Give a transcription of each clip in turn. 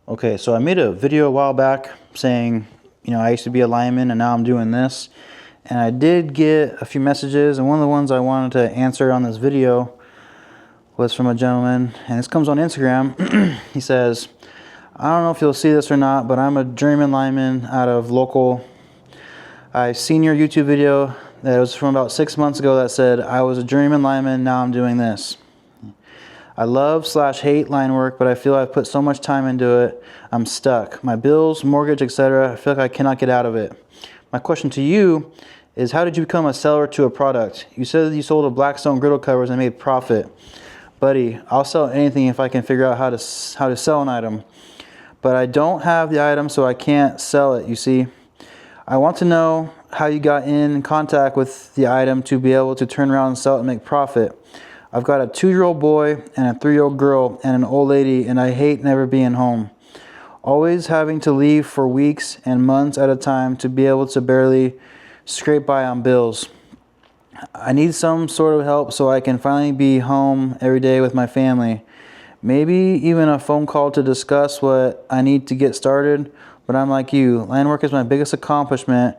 Okay, so I made a video a while back saying, I used to be a lineman and now I'm doing this. And I did get a few messages, and one of the ones I wanted to answer on this video was from a gentleman, and this comes on Instagram. He says, I don't know if you'll see this or not, but I'm a journeyman lineman out of local. I seen your YouTube video that was from about 6 months ago that said I was a journeyman lineman, now I'm doing this. I love/hate line work, but I feel I've put so much time into it, I'm stuck. My bills, mortgage, etc. I feel like I cannot get out of it. My question to you is, how did you become a seller to a product? You said that you sold a Blackstone griddle covers and made profit. Buddy, I'll sell anything if I can figure out how to sell an item. But I don't have the item, so I can't sell it, you see. I want to know how you got in contact with the item to be able to turn around and sell it and make profit. I've got a 2-year-old boy and a 3-year-old girl and an old lady, and I hate never being home. Always having to leave for weeks and months at a time to be able to barely scrape by on bills. I need some sort of help so I can finally be home every day with my family. Maybe even a phone call to discuss what I need to get started. But I'm like you, line work is my biggest accomplishment,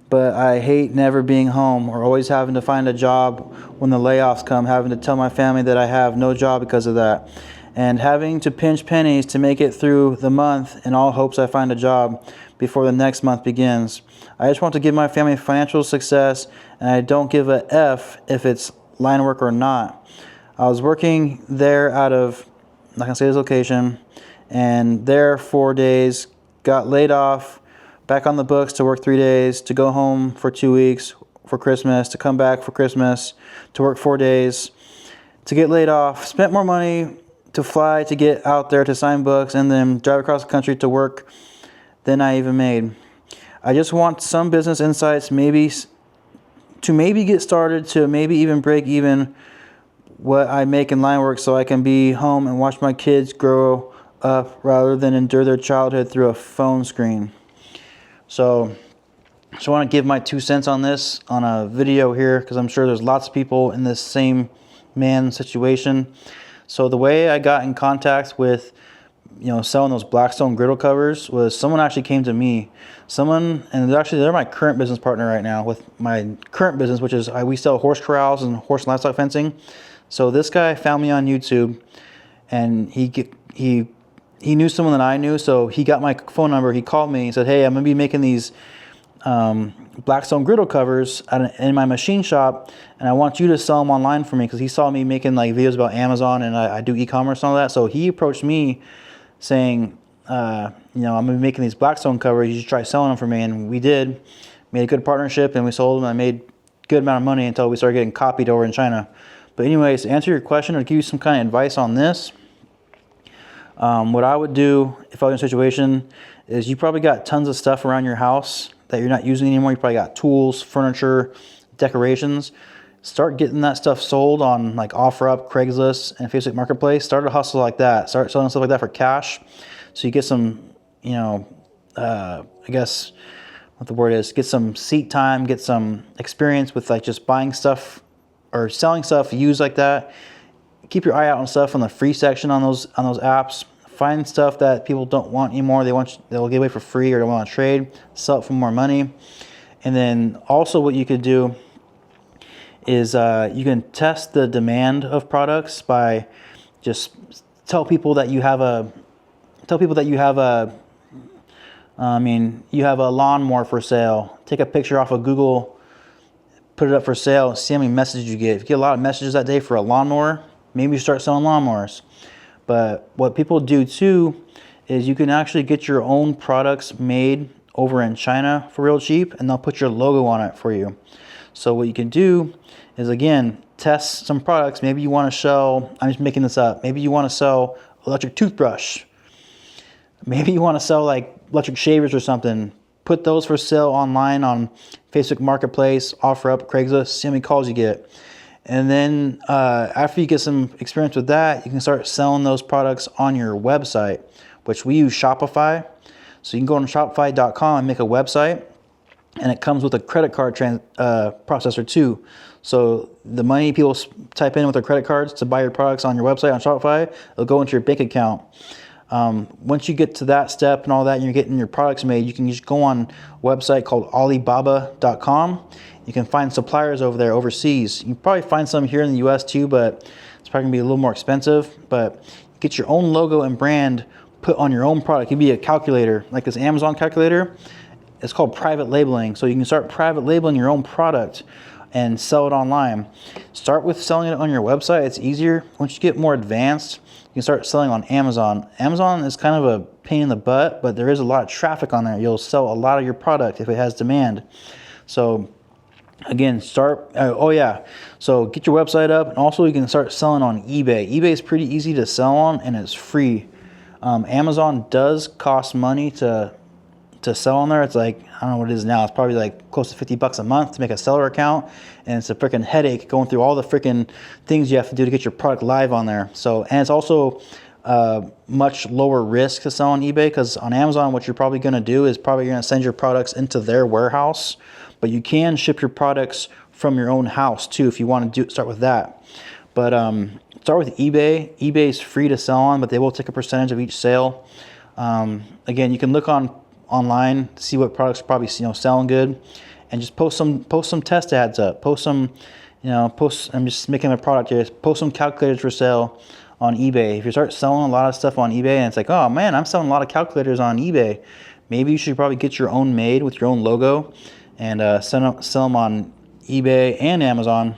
but I hate never being home or always having to find a job when the layoffs come, having to tell my family that I have no job because of that, and having to pinch pennies to make it through the month in all hopes I find a job before the next month begins. I just want to give my family financial success, and I don't give a F if it's line work or not. I was working there out of, I'm not going to say this location, and there 4 days, got laid off, back on the books to work 3 days, to go home for 2 weeks for Christmas, to come back for Christmas, to work 4 days, to get laid off, spent more money to fly to get out there to sign books, and then drive across the country to work than I even made. I just want some business insights, maybe get started, to maybe even break even what I make in line work so I can be home and watch my kids grow up rather than endure their childhood through a phone screen. So I just want to give my 2 cents on this on a video here, because I'm sure there's lots of people in this same situation. So the way I got in contact with selling those Blackstone griddle covers was someone actually came to me. And they're my current business partner right now with my current business, which is we sell horse corrals and horse and livestock fencing. So this guy found me on YouTube, and he knew someone that I knew, so he got my phone number. He called me and said, hey, I'm going to be making these Blackstone griddle covers in my machine shop, and I want you to sell them online for me, because he saw me making videos about Amazon, and I do e-commerce and all that. So he approached me saying, I'm going to be making these Blackstone covers. You should try selling them for me. And we did. Made a good partnership, and we sold them. I made a good amount of money until we started getting copied over in China. But anyways, to answer your question or give you some kind of advice on this, what I would do if I was in a situation is, you probably got tons of stuff around your house that you're not using anymore. You probably got tools, furniture, decorations. Start getting that stuff sold on OfferUp, Craigslist, and Facebook Marketplace. Start a hustle like that. Start selling stuff like that for cash, so you get some, I guess what the word is, get some seat time, get some experience with just buying stuff or selling stuff used like that. Keep your eye out on stuff on the free section on those apps. Find stuff that people don't want anymore. They'll give away for free, or they want to trade. Sell it for more money. And then also what you could do is you can test the demand of products by just tell people that you have a lawnmower for sale. Take a picture off of Google, put it up for sale, see how many messages you get. If you get a lot of messages that day for a lawnmower, maybe you start selling lawnmowers. But what people do too is you can actually get your own products made over in China for real cheap, and they'll put your logo on it for you. So what you can do is, again, test some products. Maybe you want to sell, I'm just making this up, maybe you want to sell electric toothbrush. Maybe you want to sell electric shavers or something. Put those for sale online on Facebook Marketplace, OfferUp, Craigslist, see how many calls you get. And then after you get some experience with that, you can start selling those products on your website, which we use Shopify. So you can go on Shopify.com and make a website, and it comes with a credit card processor too. So the money people type in with their credit cards to buy your products on your website on Shopify, it'll go into your bank account. Once you get to that step and all that, and you're getting your products made, you can just go on a website called Alibaba.com. You can find suppliers over there overseas. You can probably find some here in the US too, but it's probably gonna be a little more expensive. But get your own logo and brand put on your own product. It could be a calculator, like this Amazon calculator. It's called private labeling. So you can start private labeling your own product and sell it online. Start with selling it on your website. It's easier. Once you get more advanced, you can start selling on Amazon. Amazon is kind of a pain in the butt, but there is a lot of traffic on there. You'll sell a lot of your product if it has demand. So again, so get your website up, and also you can start selling on eBay. eBay is pretty easy to sell on, and it's free. Amazon does cost money to sell on there. It's like, I don't know what it is now. It's probably like close to $50 a month to make a seller account, and it's a freaking headache going through all the freaking things you have to do to get your product live on there. So, and it's also much lower risk to sell on eBay, because on Amazon, what you're probably going to do is probably going to send your products into their warehouse, but you can ship your products from your own house too if you want to start with that. But start with eBay. eBay is free to sell on, but they will take a percentage of each sale. Again, you can look online to see what products are probably selling good, and just post some test ads up. Post some, I'm just making a product here. Post some calculators for sale on eBay. If you start selling a lot of stuff on eBay and it's like, oh man, I'm selling a lot of calculators on eBay, maybe you should probably get your own made with your own logo and sell them on eBay and Amazon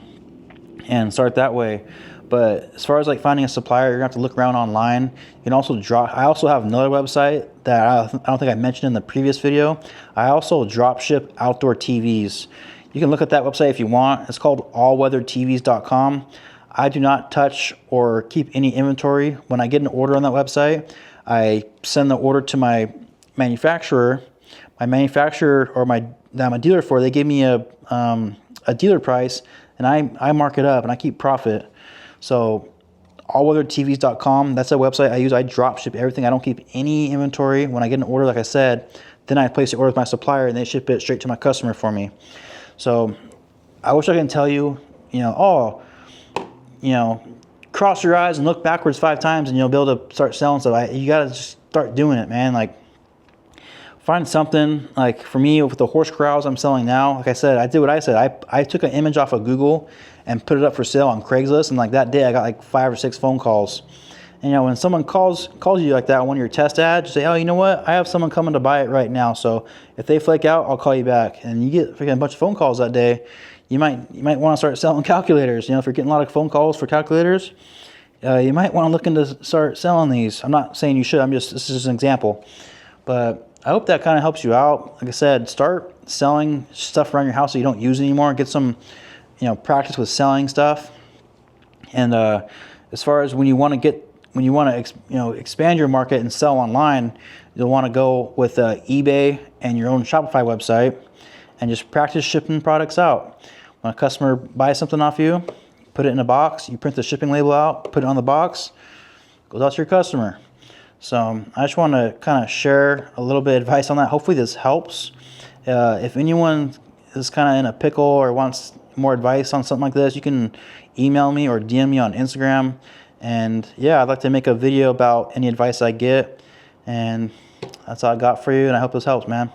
and start that way. But as far as like finding a supplier, you're gonna have to look around online. You can also I also have another website that I don't think I mentioned in the previous video. I also drop ship outdoor TVs. You can look at that website if you want. It's called allweathertvs.com. I do not touch or keep any inventory. When I get an order on that website, I send the order to my manufacturer. My manufacturer, or that I'm a dealer for, they give me a dealer price, and I mark it up and I keep profit. So allweathertvs.com, that's a website I use. I drop ship everything. I don't keep any inventory. When I get an order, like I said, then I place the order with my supplier and they ship it straight to my customer for me. So I wish I could tell you, cross your eyes and look backwards 5 times and you'll be able to start selling stuff. You gotta just start doing it, man. Like, find something. Like for me, with the horse corrals I'm selling now, like I said, I did what I said. I took an image off of Google and put it up for sale on Craigslist, and like that day I got like 5 or 6 phone calls. And when someone calls you like that on one of your test ads, you say, oh, you know what, I have someone coming to buy it right now, so if they flake out, I'll call you back. And you get freaking a bunch of phone calls that day. You might want to start selling calculators. If you're getting a lot of phone calls for calculators, you might want to look into start selling these. I'm not saying you should, this is just an example. But I hope that kind of helps you out. Like I said, start selling stuff around your house that you don't use anymore. Get some, practice with selling stuff. And as far as when you want to expand your market and sell online, you'll want to go with eBay and your own Shopify website, and just practice shipping products out. When a customer buys something off you, put it in a box. You print the shipping label out, put it on the box, goes out to your customer. So I just want to kind of share a little bit of advice on that. Hopefully this helps. If anyone is kind of in a pickle or wants more advice on something like this, you can email me or DM me on Instagram. And yeah, I'd like to make a video about any advice I get. And that's all I got for you, and I hope this helps, man.